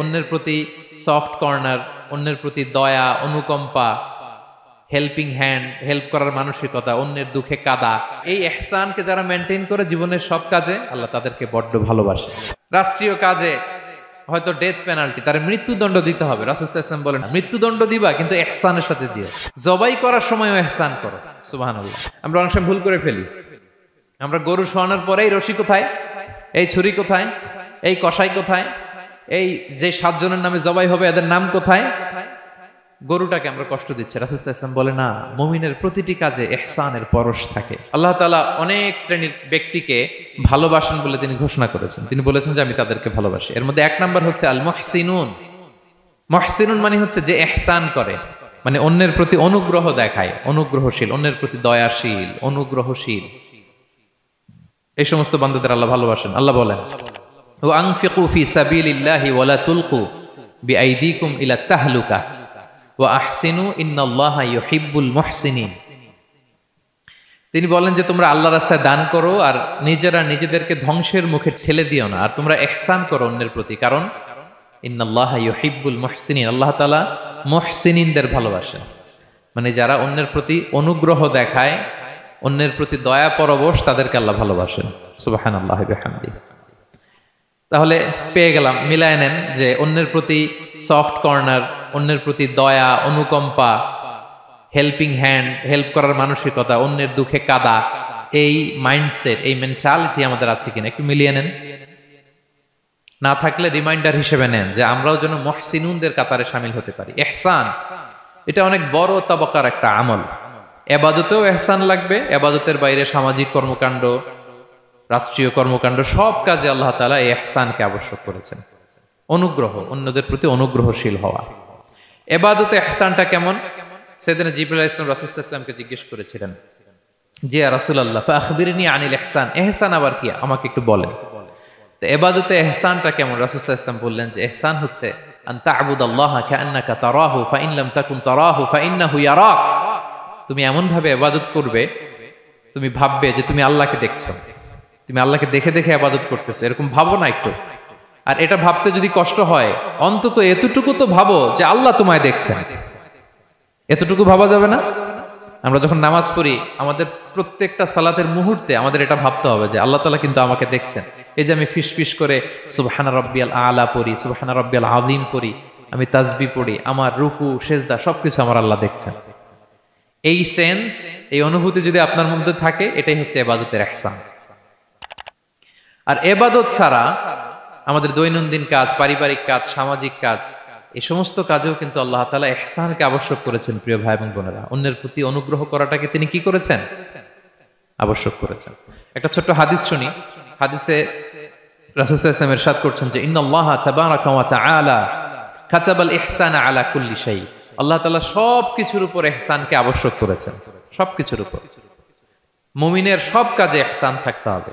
অন্যের প্রতি soft corner, অন্যের প্রতি দয়া, অনুকম্পা, হেল্পিং হ্যান্ড, হেল্প করার মানসিকতা, অন্যের দুঃখে কাদা, এই ইহসানকে যারা মেনটেন করে জীবনের সব কাজে, আল্লাহ তাদেরকে বড্ড ভালোবাসে। রাষ্ট্রীয় কাজে হয়তো ডেথ পেনাল্টি, তার মৃত্যুদণ্ড দিতে হবে, রাসূল সাল্লাল্লাহু আলাইহি ওয়াসাল্লাম বলেন মৃত্যুদণ্ড দিবা কিন্তু ইহসানের সাথে দিও, জবাই করার সময়ও ইহসান করো। সুবহানাল্লাহ। আমরা অনেক সময় ভুল করে ফেলি। আমরা গরু শোয়ানোর পরে এই রশি কোথায়, এই ছুরি কোথায়, এই কষাই কোথায়, এই যে 7 জনের নামে জবাই হবে এদের নাম কোথায়, গরুটাকে আমরা কষ্ট দিচ্ছি। রাসূল সাল্লাল্লাহু আলাইহি ওয়াসাল্লাম বলে না, মুমিনের প্রতিটি কাজে ইহসানের পরশ থাকে। আল্লাহ তাআলা অনেক শ্রেণীর ব্যক্তিকে ভালোবাসেন বলে তিনি ঘোষণা করেছেন। তিনি বলেছেন যে আমি তাদেরকে ভালোবাসি। এর মধ্যে 1 নাম্বার হচ্ছে আল মুহসিনুন। মুহসিনুন মানে হচ্ছে যে ইহসান করে, মানে অন্যের প্রতি অনুগ্রহ দেখায়, অনুগ্রহশীল, অন্যের প্রতি দয়াশীল, অনুগ্রহশীল, এই সমস্ত বান্দাদের আল্লাহ ভালোবাসেন। আল্লাহ বলেন ওয়া আনফিকু ফি সাবিলিল্লাহি ওয়া লা তুলকু বিআইদিকুম ইলা তাহলুকা ওয়া আহসিনু ইন্নাল্লাহা ইউহিব্বুল মুহসিনিন। তিনি বলেন যে তোমরা আল্লাহর রাস্তায় দান করো আর নিজেরা নিজেদেরকে ধ্বংসের মুখে ঠেলে দিও না, আর তোমরা ইহসান করো অন্যের প্রতি, কারণ ইন্নাল্লাহা ইউহিব্বুল মুহসিনিন, আল্লাহ তাআলা মুহসিনিনদের ভালোবাসেন। মানে যারা অন্যের প্রতি অনুগ্রহ দেখায়, অন্যের প্রতি দয়া পরবশ, তাদেরকে আল্লাহ ভালোবাসেন। সুবহানাল্লাহি ওয়া বিহামদিহি। তাহলে পেয়ে গেলাম, মিলায় নেন যে অন্যের প্রতি সফট কর্নার, অন্যের প্রতি দয়া, অনুকম্পা, হেল্পিং হ্যান্ড, হেল্প করার মানসিকতা, অন্যের দুঃখে কাদা, এই মাইন্ডসেট, এই মেন্টালিটি আমাদের আছে কিনা একটু মিলিয়ে নেন। না থাকলে রিমাইন্ডার হিসেবে নেন যে আমরাও যেন মুহসিনুনদের কাতারে শামিল হতে পারি। ইহসান এটা অনেক বড় তবকার একটা আমল। ইবাদতেও ইহসান লাগবে, ইবাদতের বাইরে সামাজিক কর্মকাণ্ড, রাষ্ট্রীয় কর্মকাণ্ড, সব কাজে আল্লাহ তাআলা এই ইহসানকে আবশ্যক করেছেন। অনুগ্রহ, অন্যদের প্রতি অনুগ্রহশীল হওয়া। ইবাদতে ইহসানটা কেমন? সাইয়েদনা জিবরাইল আলাইহিস সালাম রাসূল সাল্লাল্লাহু আলাইহি ওয়াসাল্লামকে জিজ্ঞেস করেছিলেন যে ইয়া রাসূলুল্লাহ ফাখবিরনি আনিল ইহসান, ইহসান আবার কি, আমাকে একটু বলেন। তো ইবাদতে ইহসানটা কেমন? রাসূল সাল্লাল্লাহু আলাইহি ওয়াসাল্লাম বললেন যে ইহসান হচ্ছে আন তা'বুদাল্লাহা কাআন্নাকা তারাহু ফাইন লাম তাকুন তারাহু ফাইন্নাহু ইয়ারাক। তুমি এমন ভাবে ইবাদত করবে, তুমি ভাববে যে তুমি আল্লাহকে দেখছো, তুমি আল্লাহকে দেখে দেখে ইবাদত করতেছো, এরকম ভাবো না একটু। আর এটা ভাবতে যদি কষ্ট হয়, অন্তত এতটুকু তো ভাবো যে আল্লাহ তোমায় দেখছেন। এতটুকু ভাবা যাবে না? আমরা যখন নামাজ পড়ি, আমাদের প্রত্যেকটা সালাতের মুহূর্তে আমাদের এটা ভাবতে হবে যে আল্লাহ তাআলা কিন্তু আমাকে দেখছেন। এই যে আমি ফিস করে সুবহানা রাব্বিয়াল আলা পড়ি, সুবহানা রাব্বিয়াল আযীম পড়ি, আমি তাসবিহ পড়ি, আমার রুকু সেজদা সবকিছু আমার আল্লাহ দেখছেন। এই সেন্স, এই অনুভূতি যদি আপনার মধ্যে থাকে, এটাই হচ্ছে ইবাদতের ইহসান। আর ইবাদত ছাড়া আমাদের দৈনন্দিন কাজ, পারিবারিক কাজ, সামাজিক কাজ, এই সমস্ত কাজেও কিন্তু আল্লাহ তাআলা ইহসানকে আবশ্যক করেছেন। প্রিয় ভাই এবং বোনেরা, অন্যের প্রতি অনুগ্রহ করাটাকে তিনি কি করেছেন? আবশ্যক করেছেন। একটা ছোট্ট হাদিস শুনি। হাদিসে রাসূল সাল্লাল্লাহু আলাইহি ওয়াসাল্লাম ইরশাদ করছেন যে ইন্নাল্লাহা তাবারাকা ওয়া তাআলা কাতাবাল ইহসানা আলা কুল্লি শাই। আল্লাহ তাআলা সব কিছুর উপর ইহসানকে আবশ্যক করেছেন, সব কিছুর উপর। মুমিনের সব কাজে ইহসান থাকতে হবে।